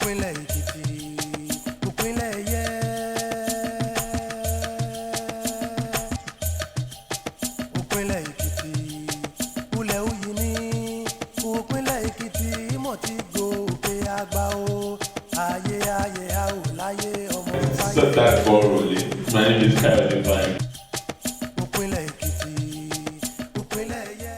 Ìpínlẹ̀ Ekiti, ìpínlẹ̀ yẹ. Ìpínlẹ̀ Ekiti, ulẹ̀ uyi ní. Ìpínlẹ̀ Ekiti, ìmọ̀ tí gòkè àgbà o. Ayé ayé a ò láyé ọmọ fáyé. Start that ball rolling. My name is Kayode Fayemi. Ìpínlẹ̀ Ekiti, ìpínlẹ̀ yẹ.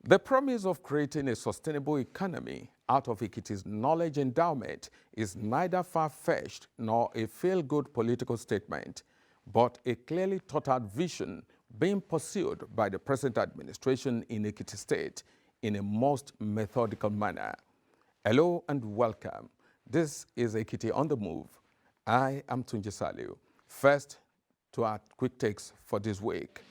The promise of creating a sustainable economy out of Ekiti's knowledge endowment is neither far-fetched nor a feel-good political statement, but a clearly thought-out vision being pursued by the present administration in Ekiti State in a most methodical manner. Hello and welcome. This is Ekiti on the Move. I am Tunji Saliu. First, to our quick takes for this week.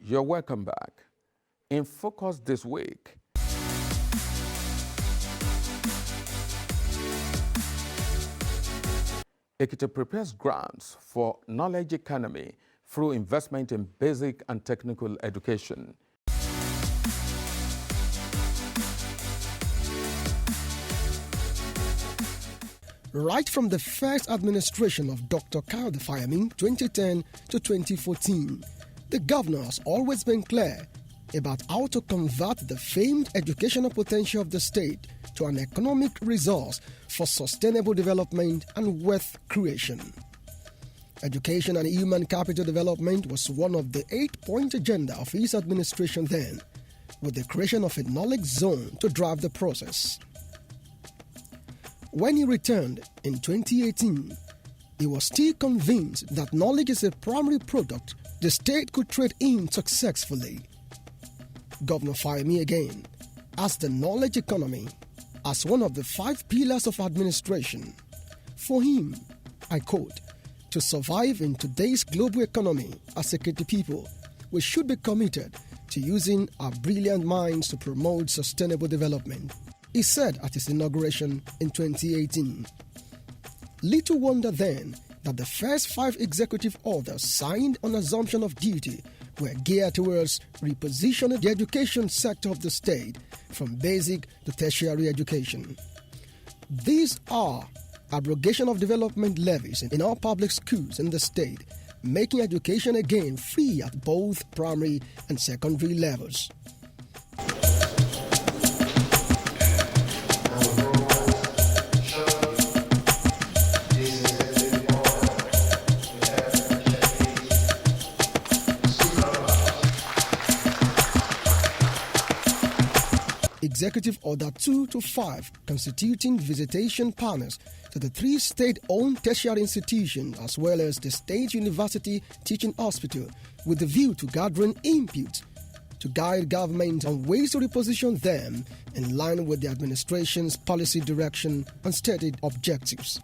You're welcome back. In focus this week, Ekiti prepares grants for knowledge economy through investment in basic and technical education. Right from the first administration of Dr. Kayode Fayemi, 2010 to 2014, the governor has always been clear about how to convert the famed educational potential of the state to an economic resource for sustainable development and wealth creation. Education and human capital development was one of the 8-point agenda of his administration then, with the creation of a knowledge zone to drive the process. When he returned in 2018, he was still convinced that knowledge is a primary product the state could trade in successfully. Governor Fayemi again as the knowledge economy as one of the 5 pillars of administration. For him, I quote, "To survive in today's global economy as Ekiti people, we should be committed to using our brilliant minds to promote sustainable development," he said at his inauguration in 2018. Little wonder then that the first 5 executive orders signed on assumption of duty were geared towards repositioning the education sector of the state from basic to tertiary education. These are abrogation of development levies in all public schools in the state, making education again free at both primary and secondary levels. Executive Order 2 to 5 constituting visitation panels to the 3 state-owned tertiary institutions as well as the State University Teaching Hospital with the view to gathering input to guide government on ways to reposition them in line with the administration's policy direction and stated objectives.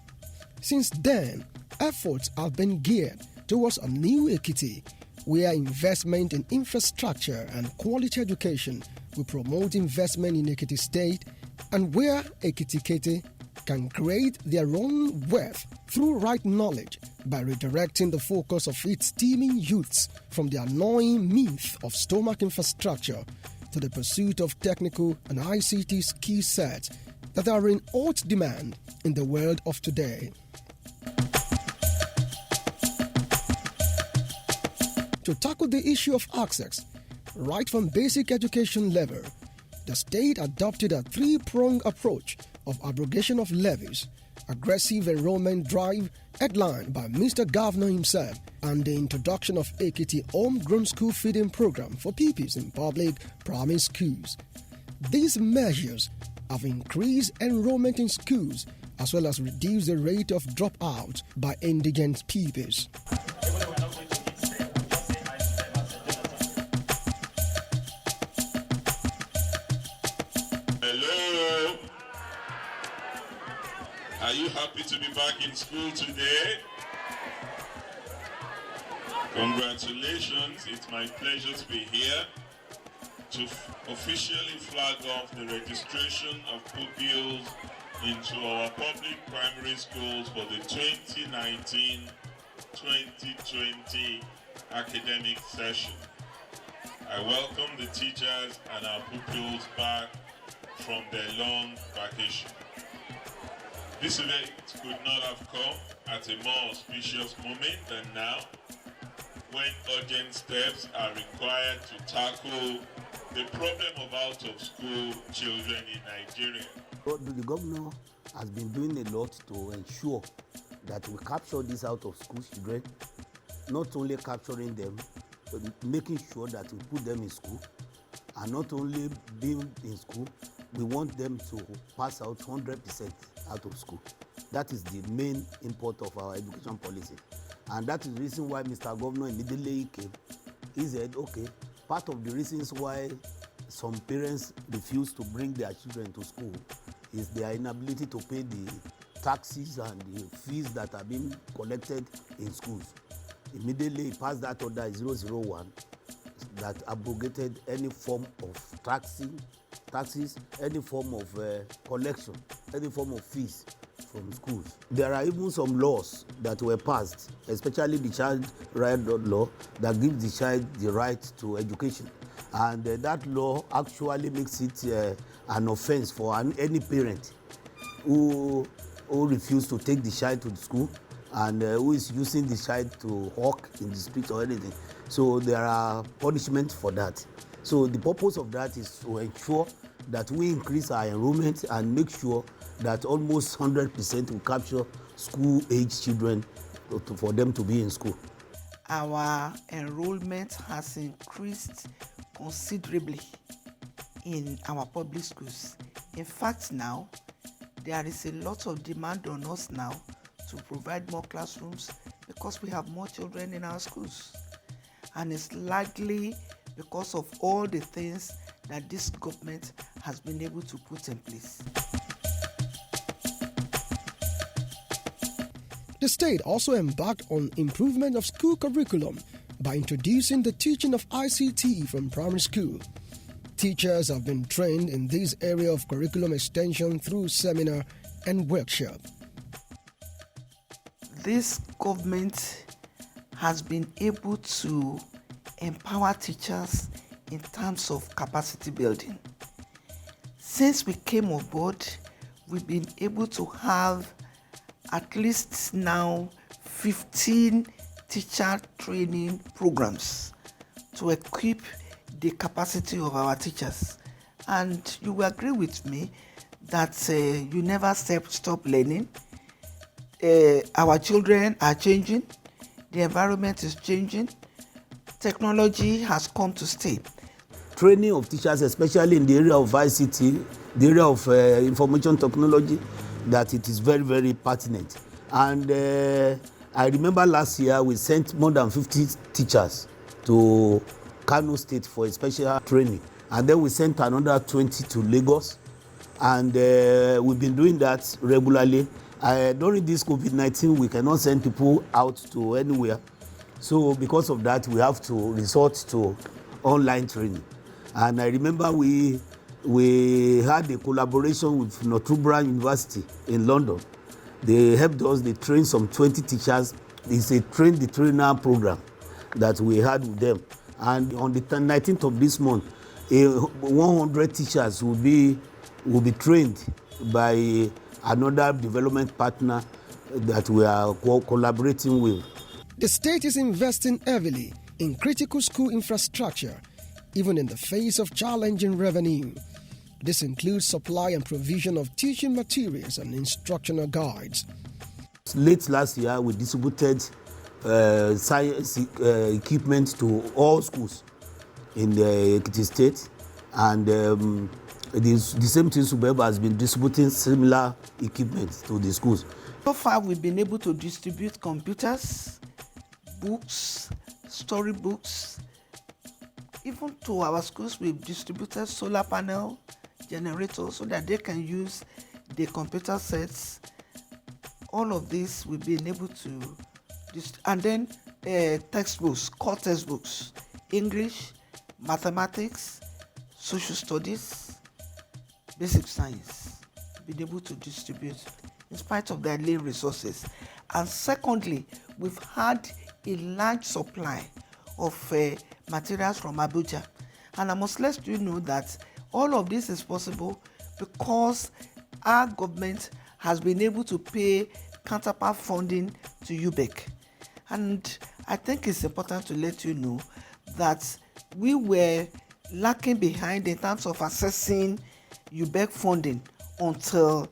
Since then, efforts have been geared towards a new Ekiti where investment in infrastructure and quality education will promote investment in Ekiti State and where Ekiti can create their own wealth through right knowledge by redirecting the focus of its teeming youths from the annoying myth of stomach infrastructure to the pursuit of technical and ICT skill sets that are in hot demand in the world of today. To tackle the issue of access, right from basic education level, the state adopted a 3-pronged approach of abrogation of levies, aggressive enrollment drive headlined by Mr. Governor himself, and the introduction of Ekiti Homegrown School Feeding Program for pupils in public primary schools. These measures have increased enrollment in schools as well as reduced the rate of dropout by indigent pupils. Hello? Are you happy to be back in school today? Congratulations, it's my pleasure to be here to officially flag off the registration of pupils into our public primary schools for the 2019-2020 academic session. I welcome the teachers and our pupils back from their long vacation. This event could not have come at a more auspicious moment than now, when urgent steps are required to tackle the problem of out-of-school children in Nigeria. The governor has been doing a lot to ensure that we capture these out-of-school children, not only capturing them, but making sure that we put them in school, and not only being in school, we want them to pass out 100% out of school. That is the main import of our education policy. And that is the reason why Mr. Governor immediately came. He said, okay, part of the reasons why some parents refuse to bring their children to school is their inability to pay the taxes and the fees that are being collected in schools. Immediately he passed that order 001 that abrogated any form of taxes, any form of collection, any form of fees from schools. There are even some laws that were passed, especially the child right law, that gives the child the right to education. And that law actually makes it an offense for any parent who refuses to take the child to the school and who is using the child to hawk in the street or anything. So there are punishments for that. So the purpose of that is to ensure that we increase our enrollment and make sure that almost 100% will capture school-age children for them to be in school. Our enrollment has increased considerably in our public schools. In fact, now, there is a lot of demand on us now to provide more classrooms because we have more children in our schools. And it's largely because of all the things that this government has been able to put in place. The state also embarked on improvement of school curriculum by introducing the teaching of ICT from primary school. Teachers have been trained in this area of curriculum extension through seminar and workshop. This government has been able to empower teachers in terms of capacity building. Since we came on board, we've been able to have at least now 15 teacher training programs to equip the capacity of our teachers. And you will agree with me that you never stop learning. Our children are changing, the environment is changing, technology has come to stay. Training of teachers, especially in the area of ICT, the area of information technology, that it is very, very pertinent. And I remember last year we sent more than 50 teachers to Kano State for a special training. And then we sent another 20 to Lagos. And we've been doing that regularly. During this COVID-19, we cannot send people out to anywhere. So because of that, we have to resort to online training. And I remember we had a collaboration with Northumbria University in London. They helped us, they trained some 20 teachers. It's a train the trainer program that we had with them. And on the 19th of this month, 100 teachers will be trained by another development partner that we are collaborating with. The state is investing heavily in critical school infrastructure, even in the face of challenging revenue. This includes supply and provision of teaching materials and instructional guides. Late last year, we distributed science equipment to all schools in the Ekiti State, and the same thing Subeba has been distributing similar equipment to the schools. So far, we've been able to distribute computers, books, storybooks. Even to our schools, we've distributed solar panel, generator so that they can use the computer sets. All of this will be enabled to, and then textbooks, core textbooks, English, mathematics, social studies, basic science, be able to distribute in spite of their lay resources. And secondly, we've had a large supply of materials from Abuja. And I must let you know that all of this is possible because our government has been able to pay counterpart funding to UBEC. And I think it's important to let you know that we were lacking behind in terms of assessing UBEC funding until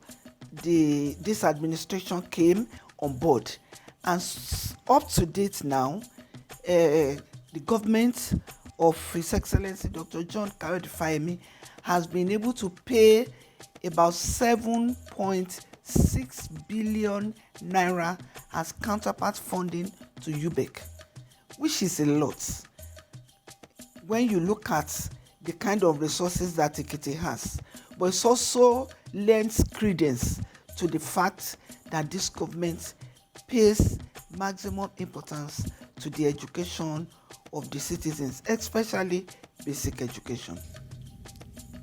this administration came on board. And up to date now, the government of His Excellency Dr. John Kayode Fayemi has been able to pay about 7.6 billion naira as counterpart funding to UBEC, which is a lot when you look at the kind of resources that Ekiti has. But it also lends credence to the fact that this government pays maximum importance to the education of the citizens, especially basic education.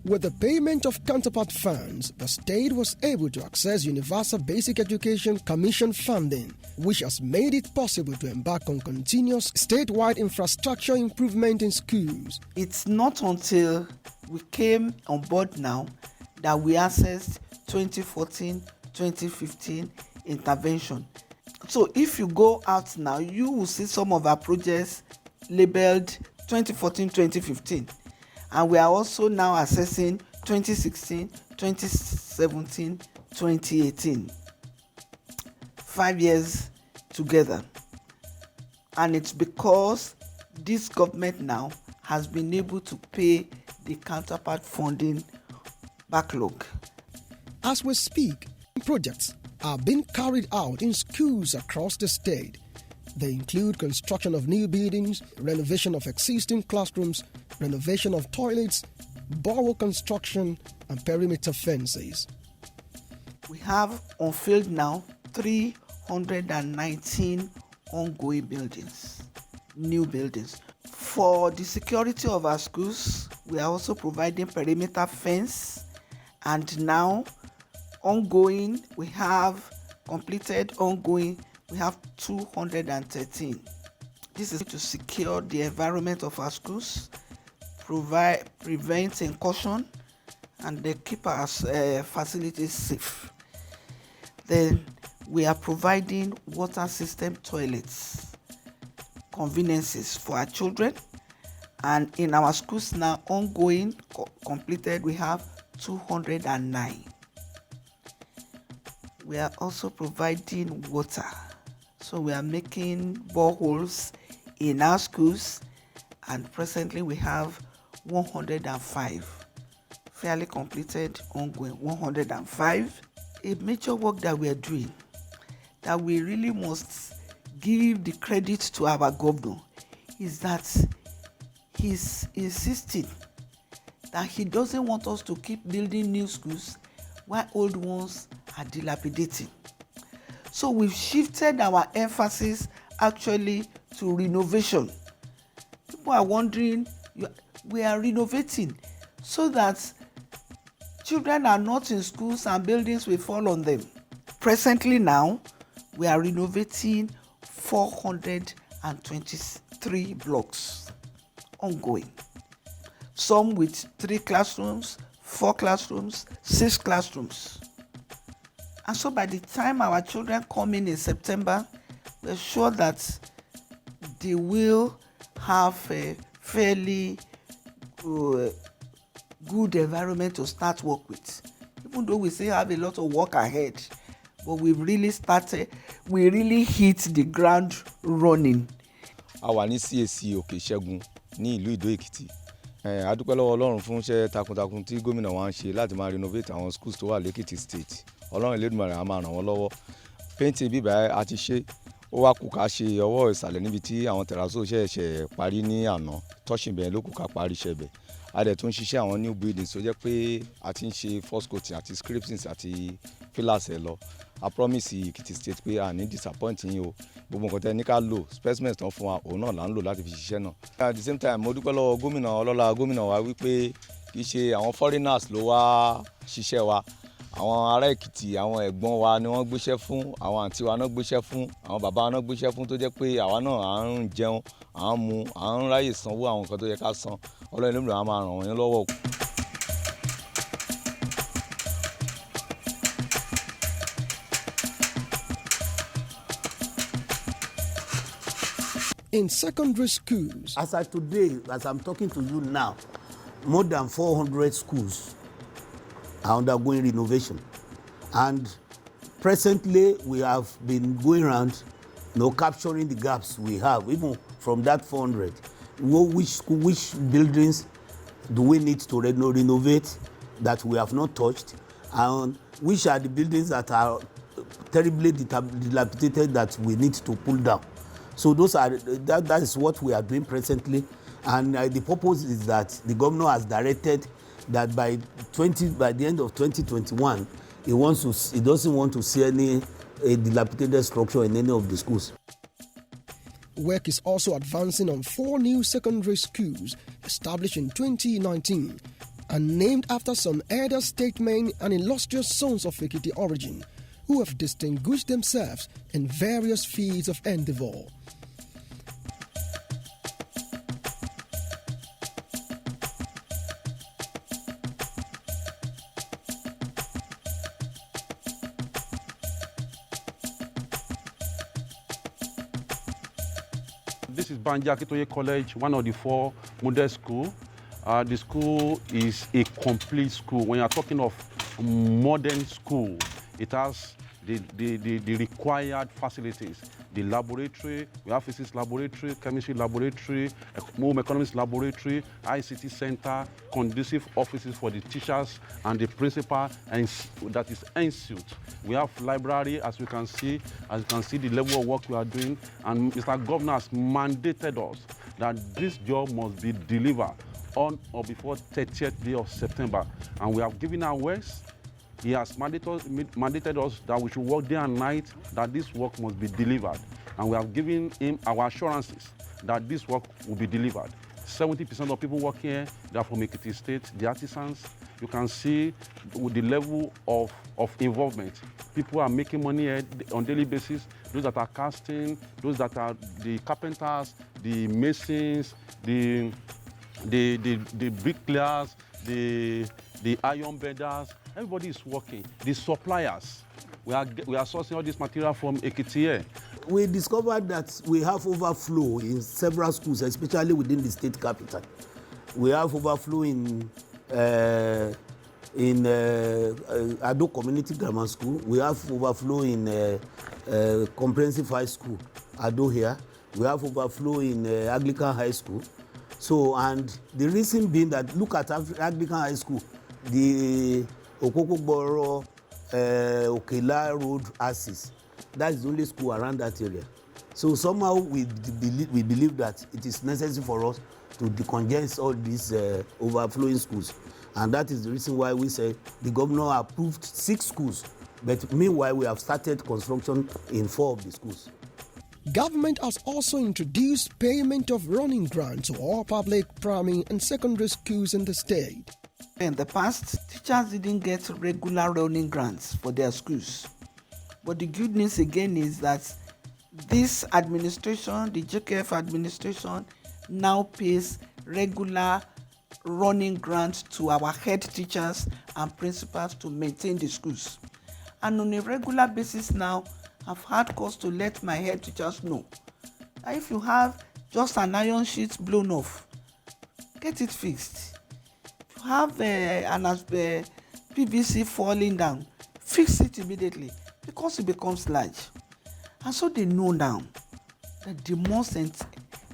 With the payment of counterpart funds, the state was able to access Universal Basic Education Commission funding, which has made it possible to embark on continuous statewide infrastructure improvement in schools. It's not until we came on board now that we accessed 2014-2015 intervention. So if you go out now, you will see some of our projects labeled 2014-2015. And we are also now assessing 2016, 2017, 2018. 5 years together. And it's because this government now has been able to pay the counterpart funding backlog. As we speak, projects are being carried out in schools across the state. They include construction of new buildings, renovation of existing classrooms, renovation of toilets, borehole construction, and perimeter fences. We have on field now 319 ongoing buildings, new buildings. For the security of our schools, we are also providing perimeter fence, and now ongoing, we have completed ongoing, we have 213. This is to secure the environment of our schools, prevent incursion, and they keep our facilities safe. Then we are providing water system toilets, conveniences for our children, and in our schools now ongoing, completed, we have 209. We are also providing water. So we are making boreholes in our schools, and presently we have 105 fairly completed, ongoing 105. A major work that we are doing that we really must give the credit to our governor is that he's insisting that he doesn't want us to keep building new schools while old ones are dilapidating. So we've shifted our emphasis actually to renovation. People are wondering, we are renovating so that children are not in schools and buildings will fall on them. Presently now, we are renovating 423 blocks ongoing. Some with 3 classrooms, 4 classrooms, 6 classrooms. And so by the time our children come in September, we're sure that they will have a fairly good environment to start work with. Even though we still have a lot of work ahead, but we really hit the ground running. A wà ní CAC Òkè Ìṣẹ́gun ní ìlú Ìdó Èkìtì. A dúpẹ́ lọ́wọ́ Ọlọ́run fún iṣẹ́ takuntakun tí gómìnà wa ń ṣe láti máa renovate àwọn schools tó wà l'Ekiti State. Ọlọ́run Elédùmarè á máa ràn wọ́n lọ́wọ́. Painting bíbá a ti ṣe, ó wá kù ká ṣe ọwọ́ ìsàlẹ̀ níbi tí àwọn terrazzo ṣẹ̀ṣẹ̀ parí ní àná. Touching bẹ́ẹ̀ ló kù ká parí iṣẹ́ bẹ̀. a dẹ̀ tún ṣiṣẹ́ àwọn new buildings tó jẹ́ pé a ti ń ṣe first coating àti scripting àti pillars ẹ̀ lọ. A promise Ekiti State pé a ní disappoint yín o, gbogbo nǹkan tẹ́ ní ká lò specimens tán fún wa òun náà là ń lò láti fi ṣiṣẹ́ náà. At the same time mo dúpẹ́ lọ́wọ́ gómìnà ọlọ́lá gómìnà wa wípé kì í ṣe àwọn foreigners ló wá ṣiṣẹ́ wa, àwọn ará Èkìtì àwọn ẹ̀gbọ́n wa ni wọ́n gbéṣẹ́ fún, àwọn àǹtí wa náà gbéṣẹ́ fún, àwọn bàbá wa náà gbéṣẹ́ fún, tó jẹ́ pé àwa náà à ń jẹun à ń mu à ń ráyè sanwó àwọn nǹkan tó yẹ ká san. Ọlọ́run ló máa ràn wọ́n lọ́wọ́. In secondary schools, As of today, as I'm talking to you now, more than 400 schools are undergoing renovation. And presently, we have been going around, capturing the gaps we have, even from that 400. Which buildings do we need to renovate that we have not touched? And which are the buildings that are terribly dilapidated that we need to pull down? So that is what we are doing presently, and the purpose is that the governor has directed that by the end of 2021, he doesn't want to see any dilapidated structure in any of the schools. Work is also advancing on 4 new secondary schools established in 2019 and named after some elder statesmen and illustrious sons of Ekiti origin who have distinguished themselves in various fields of endeavor. This is Banja Akitoye College, one of the 4 model schools. The school is a complete school. When you are talking of modern school, it has the required facilities. The laboratory, we have physics laboratory, chemistry laboratory, home economics laboratory, ICT center, conducive offices for the teachers and the principal, and that is ensuite. We have library, as you can see the level of work we are doing, and Mr. Governor has mandated us that this job must be delivered on or before 30th day of September, and we have given our words. He has mandated us that we should work day and night, that this work must be delivered. And we have given him our assurances that this work will be delivered. 70% of people working here, they are from Ekiti State, the artisans. You can see with the level of involvement. People are making money here on a daily basis. Those that are casting, those that are the carpenters, the masons, the bricklayers, the iron benders. Everybody is working. The suppliers, we are sourcing all this material from Ekiti here. We discovered that we have overflow in several schools, especially within the state capital. We have overflow in Ado Community Grammar School. We have overflow in Comprehensive High School, Ado here. We have overflow in Anglican High School. So, and the reason being that, look at Anglican High School, the Okokogboro Okela Road axis. That is the only school around that area. So somehow we believe that it is necessary for us to decongest all these overflowing schools. And that is the reason why we say the governor approved 6 schools. But meanwhile, we have started construction in 4 of the schools. Government has also introduced payment of running grants to all public primary and secondary schools in the state. In the past, teachers didn't get regular running grants for their schools. But the good news again is that this administration, the JKF administration, now pays regular running grants to our head teachers and principals to maintain the schools. And on a regular basis now, I've had cause to let my head teachers know that if you have just an iron sheet blown off, get it fixed. If you have an PVC falling down, fix it immediately because it becomes large. And so they know now that they must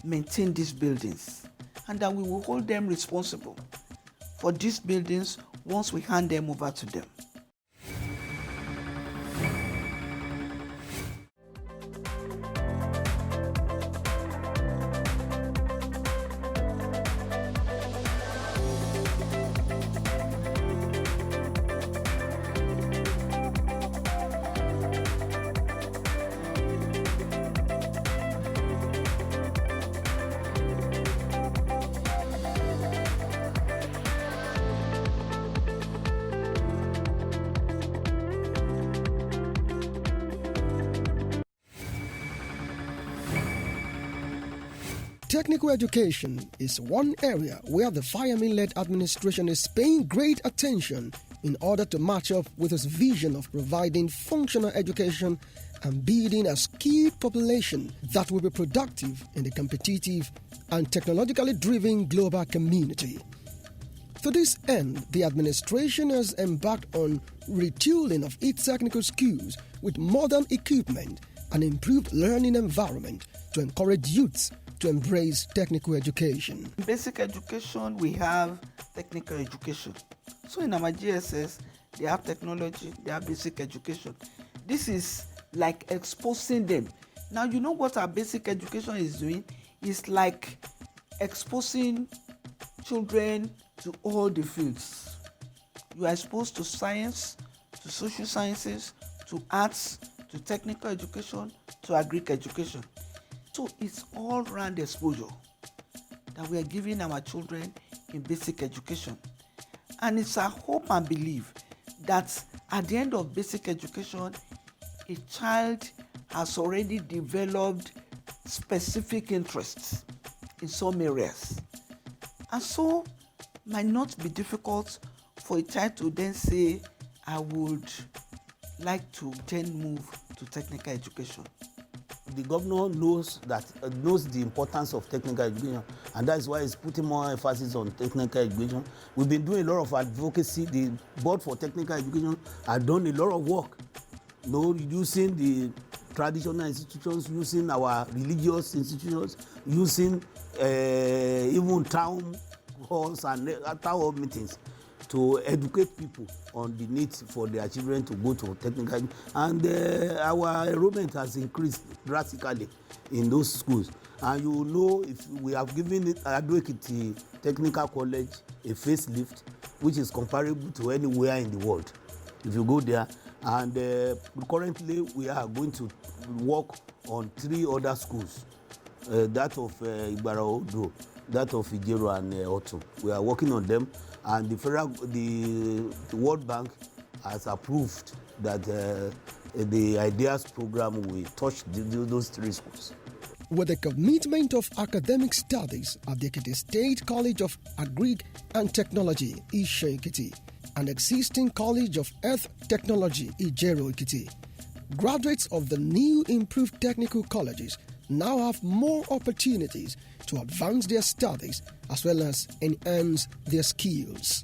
maintain these buildings and that we will hold them responsible for these buildings once we hand them over to them. technical education is one area where the Fayemi-led administration is paying great attention in order to match up with its vision of providing functional education and building a skilled population that will be productive in the competitive and technologically driven global community. To this end, the administration has embarked on retooling of its technical schools with modern equipment and improved learning environment to encourage youths to embrace technical education. In basic education, we have technical education. So in our GSS, they have technology, they have basic education. This is like exposing them. Now, you know what our basic education is doing? It's like exposing children to all the fields. You are exposed to science, to social sciences, to arts, to technical education, to agric education. So it's all-round exposure that we are giving our children in basic education. And it's our hope and belief that at the end of basic education, a child has already developed specific interests in some areas. And so it might not be difficult for a child to then say, I would like to then move to technical education. The governor knows the importance of technical education, and that's why he's putting more emphasis on technical education. We've been doing a lot of advocacy. The board for technical education has done a lot of work, using the traditional institutions, using our religious institutions, using even town halls and town hall meetings to educate people on the need for their children to go to technical, and our enrollment has increased drastically in those schools. And you know, if we have given Ekiti Technical College a facelift, which is comparable to anywhere in the world, if you go there. And currently we are going to work on 3 other schools, that of Igbara Odo, that of Ijero and Otu. We are working on them, and the World Bank has approved that the IDEAS program will touch those 3 schools. With the commitment of academic studies at the Ekiti State College of Agric and Technology, Ekiti, and existing College of Earth Technology, Ijero Ekiti, graduates of the new improved technical colleges now have more opportunities to advance their studies as well as enhance their skills.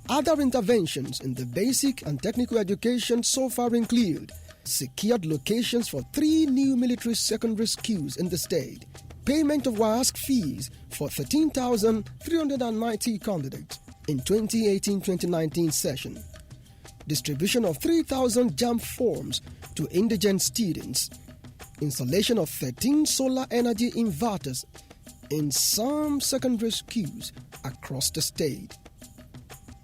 Other interventions in the basic and technical education so far include secured locations for 3 new military secondary schools in the state, payment of WASC fees for 13,390 candidates in 2018-2019 session, distribution of 3,000 JAMB forms to indigent students, installation of 13 solar energy inverters in some secondary schools across the state,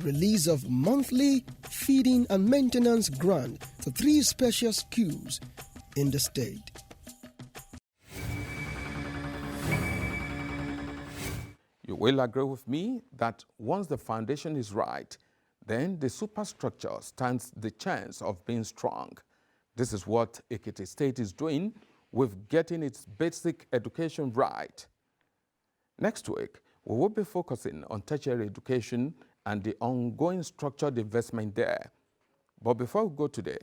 release of monthly feeding and maintenance grant to 3 special schools in the state. You will agree with me that once the foundation is right, then the superstructure stands the chance of being strong. This is what Ekiti State is doing with getting its basic education right. Next week, we will be focusing on tertiary education and the ongoing structured investment there. But before we go today,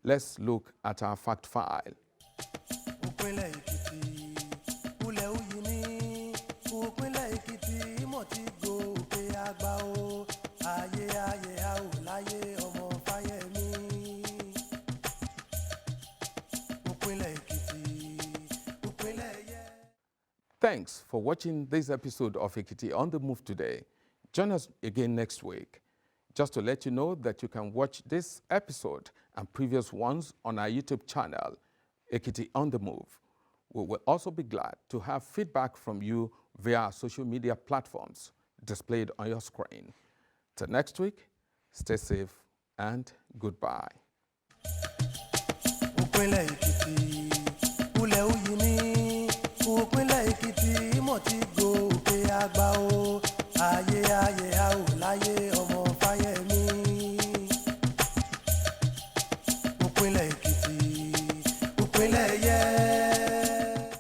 let's look at our fact file. Thanks for watching this episode of Ekiti on the Move today. Join us again next week. Just to let you know that you can watch this episode and previous ones on our YouTube channel, Ekiti on the Move. We will also be glad to have feedback from you via our social media platforms displayed on your screen. Till next week, stay safe and goodbye. Yeah.